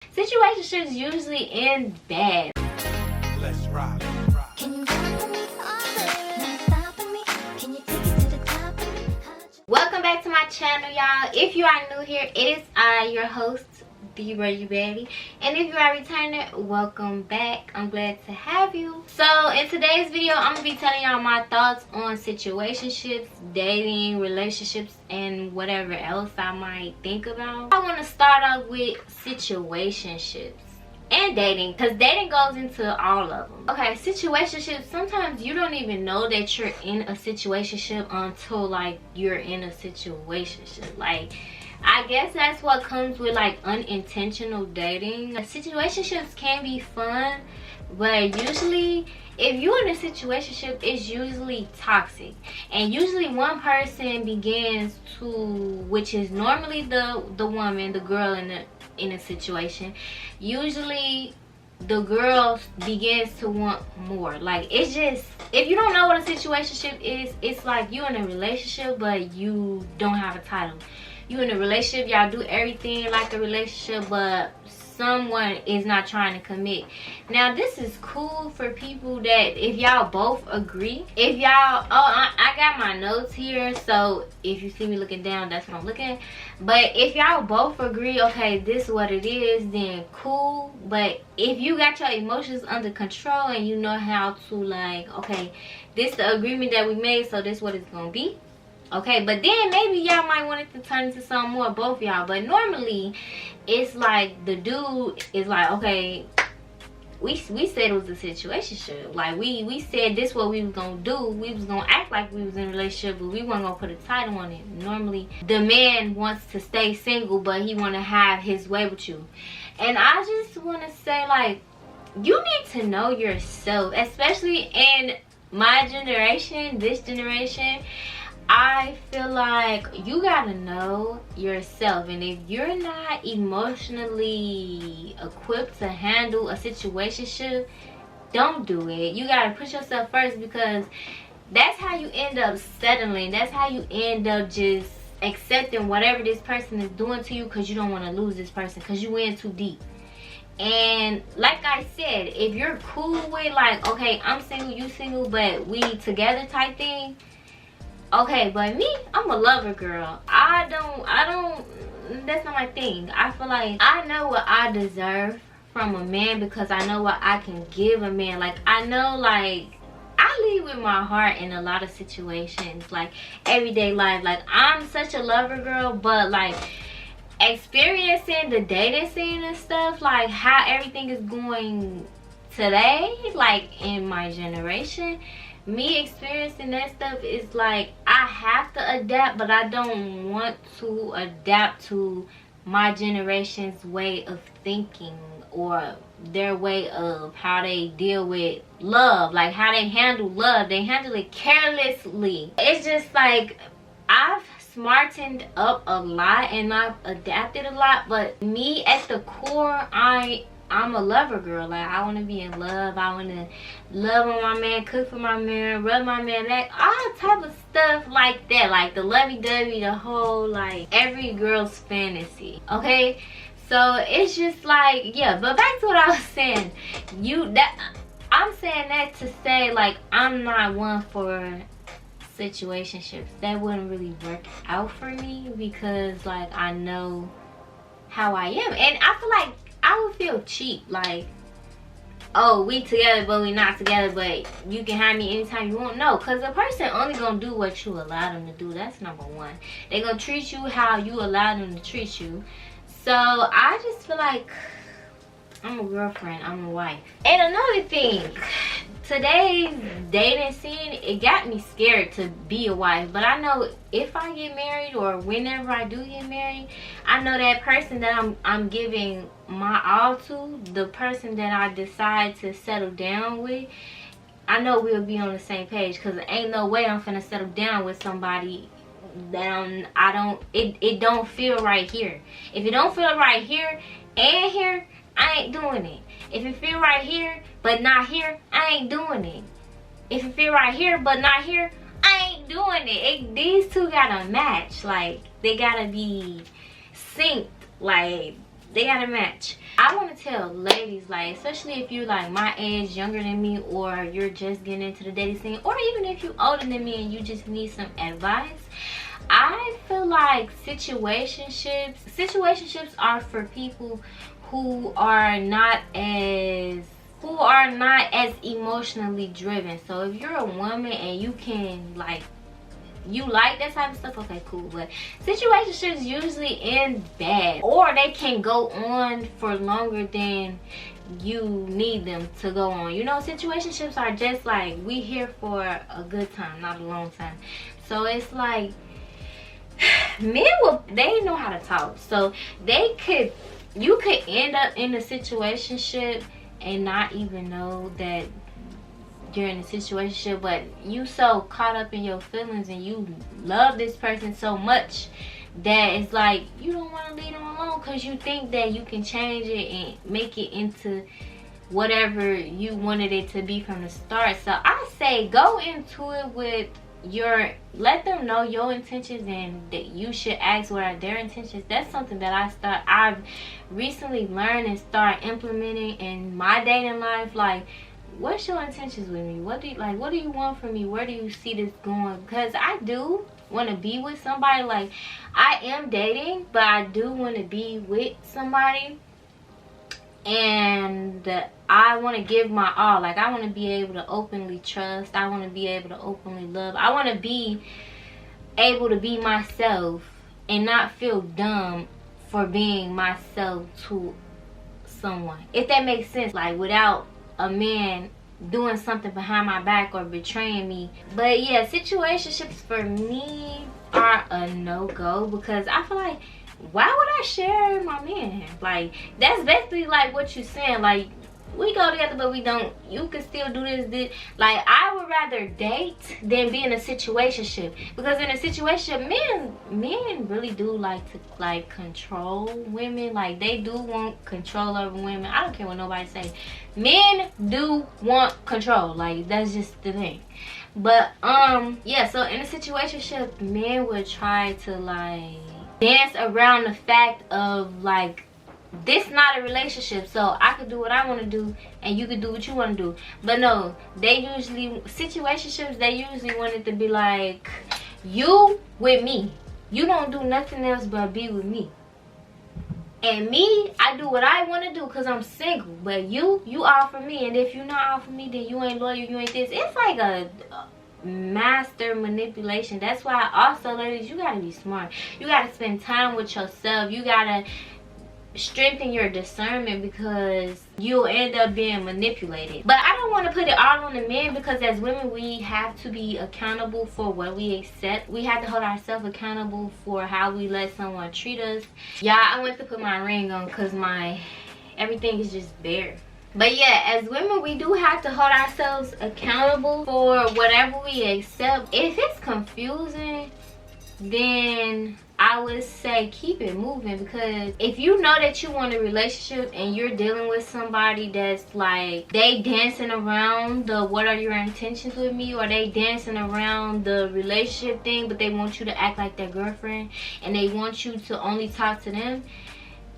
Situationships usually end bad. Let's rock. Can you run for me all not stopping me? Can you take it to the top of me? Welcome back to my channel, y'all. If you are new here, it is I, your host, the RoyalBaddie, and if you are returning, welcome back. I'm glad to have you. So in today's video, I'm gonna be telling y'all my thoughts on situationships, dating, relationships, and whatever else I might think about. I want to start off with situationships and dating, because dating goes into all of them. Okay, situationships, sometimes you don't even know that you're in a situationship until like you're in a situationship. Like, I guess that's what comes with like unintentional dating. Situationships can be fun, but usually if you're in a situationship, it's usually toxic, and usually one person begins to, which is normally the woman, the girl in a situation, usually the girl begins to want more. Like, it's just, if you don't know what a situationship is, it's like you in a relationship but you don't have a title. You in a relationship, y'all do everything like a relationship, but someone is not trying to commit. Now, this is cool for people that, if y'all both agree, if y'all, I got my notes here, so if you see me looking down, that's what I'm looking at. But if y'all both agree, okay, this is what it is, then cool. But if you got your emotions under control and you know how to, like, okay, this is the agreement that we made, so this is what it's gonna be. Okay, but then maybe y'all might want it to turn into something more, both y'all. But normally, it's like the dude is like, okay, we said it was a situationship. Like, we said this what we was gonna do. We was gonna act like we was in a relationship, but we weren't gonna put a title on it. Normally, the man wants to stay single, but he want to have his way with you. And I just want to say, like, you need to know yourself, especially in my generation, this generation. I feel like you gotta know yourself, and if you're not emotionally equipped to handle a situationship, don't do it. You gotta put yourself first, because that's how you end up settling. That's how you end up just accepting whatever this person is doing to you, because you don't want to lose this person, because you in too deep. And like I said, if you're cool with, like, okay, I'm single, you single, but we together type thing, okay. But me, I'm a lover girl. I don't, that's not my thing. I feel like I know what I deserve from a man, because I know what I can give a man. Like, I know, like, I lead with my heart in a lot of situations, like everyday life. Like, I'm such a lover girl, but like experiencing the dating scene and stuff, like how everything is going today, like in my generation, me experiencing that stuff is like, I have to adapt, but I don't want to adapt to my generation's way of thinking, or their way of how they deal with love, like how they handle love. They handle it carelessly. It's just like, I've smartened up a lot and I've adapted a lot, but me at the core, I'm a lover girl. Like, I want to be in love. I want to love on my man, cook for my man, rub my man back, all type of stuff like that. Like the lovey-dovey, the whole, like, every girl's fantasy. Okay, so it's just like, yeah. But back to what I was saying, I'm saying that to say, like, I'm not one for situationships. That wouldn't really work out for me, because like, I know how I am, and I feel like I would feel cheap. Like, oh, we together but we not together, but you can have me anytime you want. No, because a person only gonna do what you allow them to do. That's number one. They gonna treat you how you allow them to treat you. So I just feel like I'm a girlfriend, I'm a wife. And another thing, today's dating scene, it got me scared to be a wife. But I know if I get married, or whenever I do get married, I know that person that I'm giving my all to, the person that I decide to settle down with, I know we'll be on the same page. Because ain't no way I'm finna settle down with somebody that it don't feel right here. If it don't feel right here and here, I ain't doing it. If it feel right here but not here, I ain't doing it. If it feel right here but not here, I ain't doing it. These two gotta match. Like, they gotta be synced. Like, They gotta match. I want to tell ladies, like, especially if you're like my age, younger than me, or you're just getting into the dating scene, or even if you're older than me and you just need some advice, I feel like situationships are for people who are not as emotionally driven. So if you're a woman and you can like that type of stuff, okay, cool. But situationships usually end bad, or they can go on for longer than you need them to go on. You know, situationships are just like, we here for a good time, not a long time. So it's like, they know how to talk. So you could end up in a situationship and not even know that you're in a situationship, but you so caught up in your feelings and you love this person so much that it's like you don't want to leave them alone, because you think that you can change it and make it into whatever you wanted it to be from the start. So I say go into it with let them know your intentions, and that you should ask what are their intentions. That's something that I've recently learned and start implementing in my dating life. Like, what's your intentions with me? What do you want from me? Where do you see this going? Because I do want to be with somebody. Like, I am dating, but I do want to be with somebody, and I want to give my all. Like, I want to be able to openly trust. I want to be able to openly love. I want to be able to be myself and not feel dumb for being myself to someone, if that makes sense. Like, without a man doing something behind my back or betraying me. But yeah, situationships for me are a no-go, because I feel like, why would I share my man? Like, that's basically like what you're saying. Like, we go together but we don't. You can still do this. Like, I would rather date than be in a situationship, because in a situationship, men really do like to like control women. Like, they do want control over women. I don't care what nobody say. Men do want control. Like, that's just the thing. But yeah, so in a situationship, men would try to like dance around the fact of like, this not a relationship, so I could do what I want to do and you could do what you want to do. But no, situationships, they usually want it to be like, you with me, you don't do nothing else but be with me, and me, I do what I want to do because I'm single. But you all for me, and if you're not all for me, then you ain't loyal, you ain't this. It's like a master manipulation. That's why also, ladies, you gotta be smart. You gotta spend time with yourself. You gotta strengthen your discernment, because you'll end up being manipulated. But I don't want to put it all on the men, because as women, we have to be accountable for what we accept. We have to hold ourselves accountable for how we let someone treat us. Yeah, I went to put my ring on because everything is just bare. But yeah, as women, we do have to hold ourselves accountable for whatever we accept. If it's confusing, then I would say keep it moving, because if you know that you want a relationship and you're dealing with somebody that's like, they dancing around the what are your intentions with me, or they dancing around the relationship thing, but they want you to act like their girlfriend and they want you to only talk to them,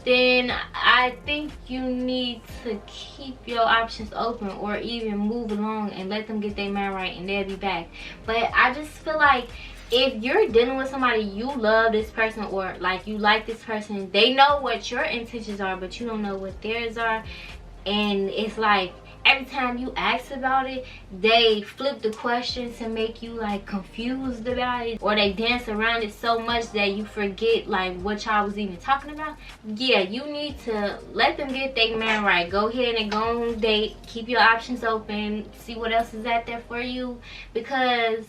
then I think you need to keep your options open, or even move along and let them get their man right and they'll be back. But I just feel like, if you're dealing with somebody, you love this person, or like you like this person, they know what your intentions are but you don't know what theirs are, and it's like every time you ask about it, they flip the question to make you like confused about it, or they dance around it so much that you forget like what y'all was even talking about. Yeah, you need to let them get their man right. Go ahead and go on a date, keep your options open, see what else is out there for you, because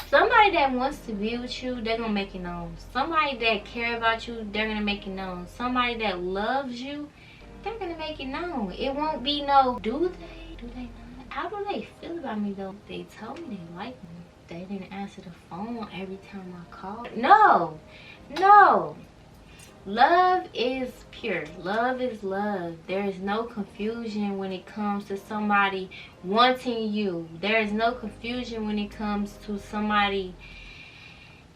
somebody that wants to be with you, they're gonna make it known. Somebody that care about you, they're gonna make it known. Somebody that loves you, they're gonna make it known. It won't be no, do they not? How do they feel about me though? They told me they like me. They didn't answer the phone every time I called. No. Love is pure. Love is love. There is no confusion when it comes to somebody wanting you. There is no confusion when it comes to somebody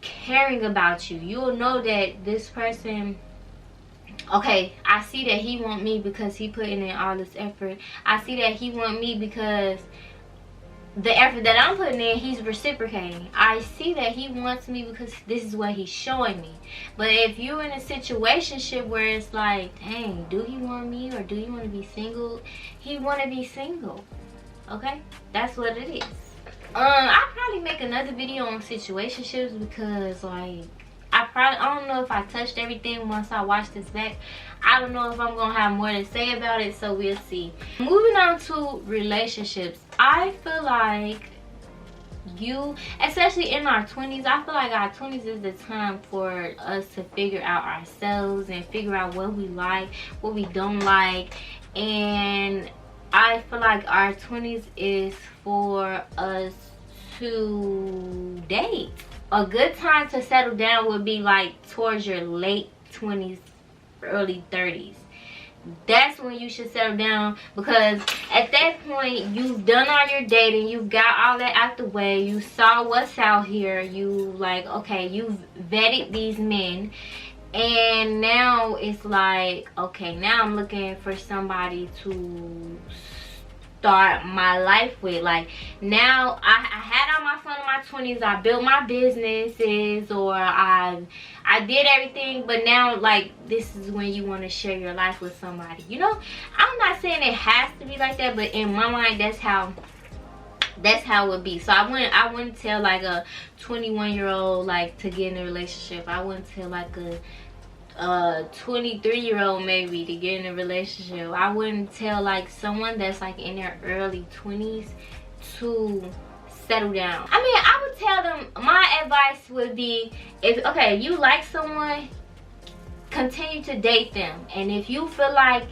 caring about you. You'll know that this person okay, I see that he want me because he putting in all this effort. I see that he want me because the effort that I'm putting in, he's reciprocating. I see that he wants me because this is what he's showing me. But if you're in a situationship where it's like, dang, do he want me or do he want to be single? He want to be single. Okay, that's what it is. I'll probably make another video on situationships because like I don't know if I touched everything once I watch this back. I don't know if I'm gonna have more to say about it, so we'll see. Moving on to relationships, I feel like you, especially in our 20s, I feel like our 20s is the time for us to figure out ourselves and figure out what we like, what we don't like. And I feel like our 20s is for us to date. A good time to settle down would be like towards your late 20s, early 30s. That's when you should settle down, because at that point you've done all your dating, you've got all that out the way, you saw what's out here, you like, okay, you've vetted these men, and now it's like, okay, now I'm looking for somebody to start my life with. Like, now I had all my fun in my 20s, I built my businesses, or I did everything, but now like this is when you want to share your life with somebody, you know. I'm not saying it has to be like that, but in my mind that's how it would be. So I wouldn't tell like a 21-year-old like to get in a relationship. I wouldn't tell like a 23-year-old maybe to get in a relationship. I wouldn't tell like someone that's like in their early 20s to settle down. I mean, I would tell them, my advice would be, if okay, you like someone, continue to date them. And if you feel like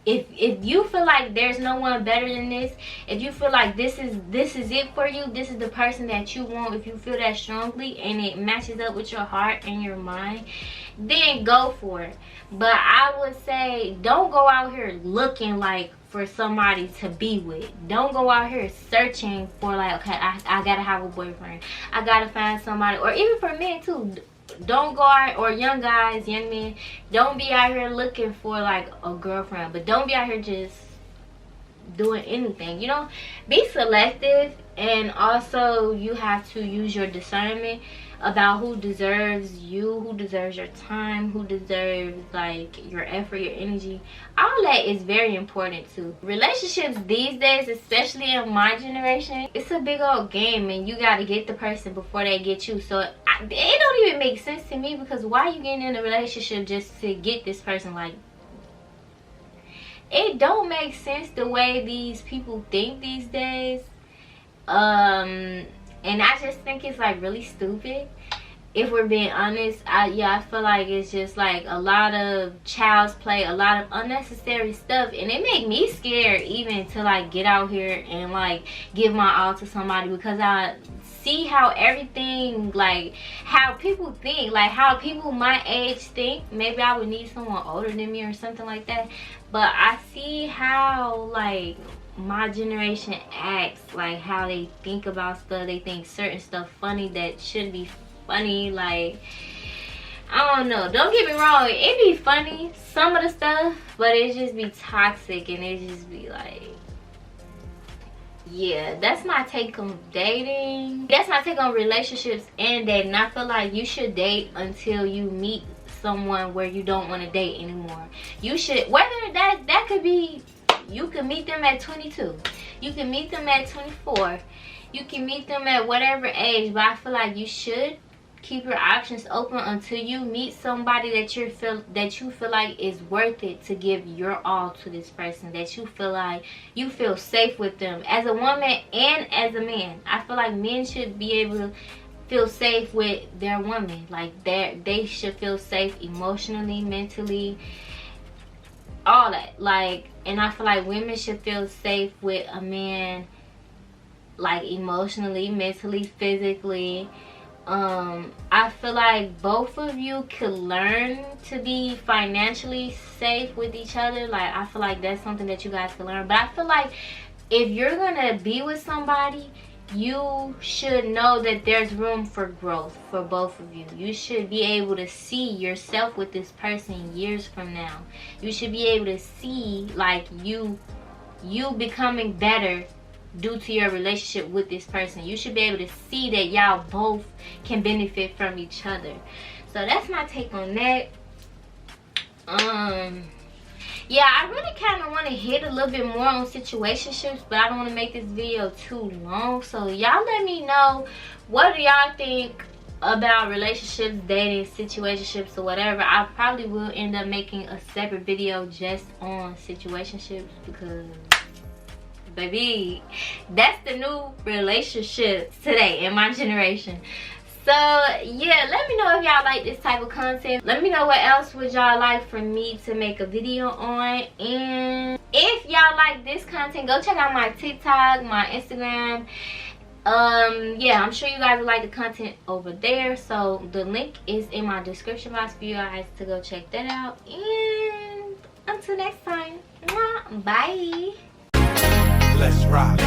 if you feel like there's no one better than this, if you feel like this is it for you, this is the person that you want, if you feel that strongly and it matches up with your heart and your mind, then go for it. But I would say don't go out here looking like for somebody to be with. Don't go out here searching for like, okay, I gotta have a boyfriend, I gotta find somebody. Or even for men too, don't go out, or young guys, young men, don't be out here looking for like a girlfriend, but don't be out here just doing anything, you know. Be selective, and also you have to use your discernment about who deserves you, who deserves your time, who deserves like your effort, your energy. All that is very important too. Relationships these days, especially in my generation, it's a big old game, and you got to get the person before they get you. So it don't even make sense to me, because why are you getting in a relationship just to get this person? Like, it don't make sense the way these people think these days. And I just think it's like really stupid, if we're being honest. I feel like it's just like a lot of child's play, a lot of unnecessary stuff, and it make me scared even to like get out here and like give my all to somebody, because I see how everything, like how people think, like how people my age think. Maybe I would need someone older than me or something like that, but I see how like my generation acts, like how they think about stuff. They think certain stuff funny that shouldn't be funny. Like, I don't know, don't get me wrong, it be funny, some of the stuff, but it just be toxic, and it just be like, yeah. That's my take on dating. That's my take on relationships and dating. I feel like you should date until you meet someone where you don't want to date anymore. You should, whether that could be, you can meet them at 22, you can meet them at 24, you can meet them at whatever age, but I feel like you should keep your options open until you meet somebody that you feel like is worth it to give your all to this person, that you feel like you feel safe with them, as a woman and as a man. I feel like men should be able to feel safe with their woman, like they should feel safe emotionally, mentally, all that. Like, and I feel like women should feel safe with a man, like emotionally, mentally, physically. I feel like both of you could learn to be financially safe with each other. Like, I feel like that's something that you guys can learn. But I feel like if you're gonna be with somebody, you should know that there's room for growth for both of you. You should be able to see yourself with this person years from now. You should be able to see like you becoming better due to your relationship with this person. You should be able to see that y'all both can benefit from each other. So that's my take on that. Yeah, I really kind of want to hit a little bit more on situationships, but I don't want to make this video too long. So y'all let me know, what do y'all think about relationships, dating, situationships, or whatever. I probably will end up making a separate video just on situationships, because baby, that's the new relationships today in my generation. So yeah, let me know if y'all like this type of content. Let me know what else would y'all like for me to make a video on. And if y'all like this content, go check out my TikTok, my Instagram. Yeah, I'm sure you guys will like the content over there. So the link is in my description box for you guys to go check that out. And until next time, bye. Let's rock.